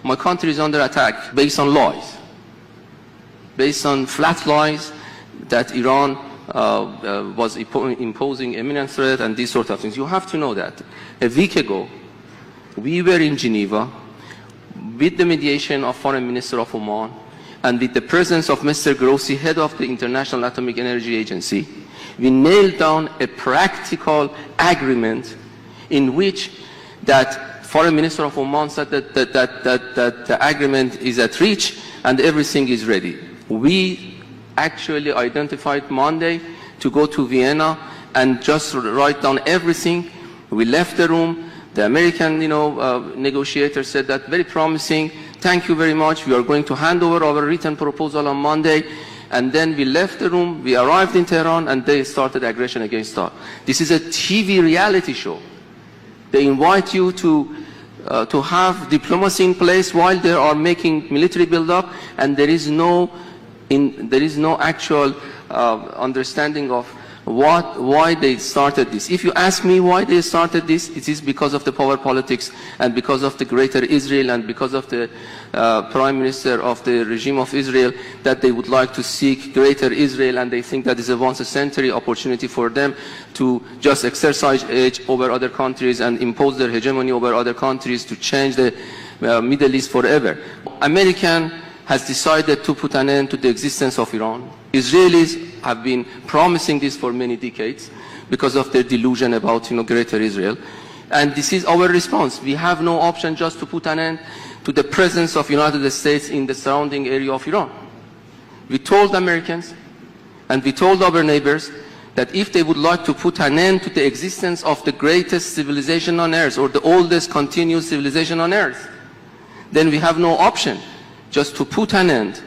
my country is under attack based on lies, based on flat lies that Iran was imposing imminent threat and these sort of things. You have to know that. A week ago, we were in Geneva with the mediation of Foreign Minister of Oman and with the presence of Mr. Grossi, head of the International Atomic Energy Agency. We nailed down a practical agreement in which that Foreign Minister of Oman said that the agreement is at reach and everything is ready. We actually identified Monday to go to Vienna and just write down everything. We left the room. The American, negotiator said that very promising. Thank you very much. We are going to hand over our written proposal on Monday. And then we left the room. We arrived in Tehran, and they started aggression against us. This is a TV reality show. They invite you to have diplomacy in place while they are making military build-up, and there is no actual understanding of why they started this. If you ask me why they started this, it is because of the power politics and because of the greater Israel and because of the Prime Minister of the regime of Israel, that they would like to seek greater Israel, and they think that is a once-a-century opportunity for them to just exercise edge over other countries and impose their hegemony over other countries to change the Middle East forever. American has decided to put an end to the existence of Iran. Israelis have been promising this for many decades because of their delusion about greater Israel. And this is our response. We have no option just to put an end to the presence of United States in the surrounding area of Iran. We told Americans and we told our neighbors that if they would like to put an end to the existence of the greatest civilization on earth or the oldest continuous civilization on earth, then we have no option just to put an end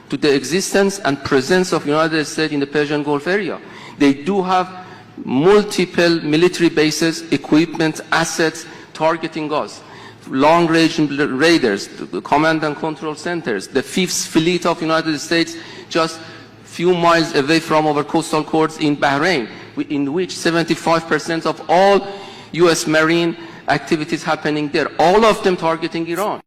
to the existence and presence of United States in the Persian Gulf area. They do have multiple military bases, equipment, assets targeting us. Long-range raiders, the command and control centers, the 5th fleet of United States just few miles away from our coastal courts in Bahrain, in which 75% of all U.S. Marine activities happening there, all of them targeting Iran.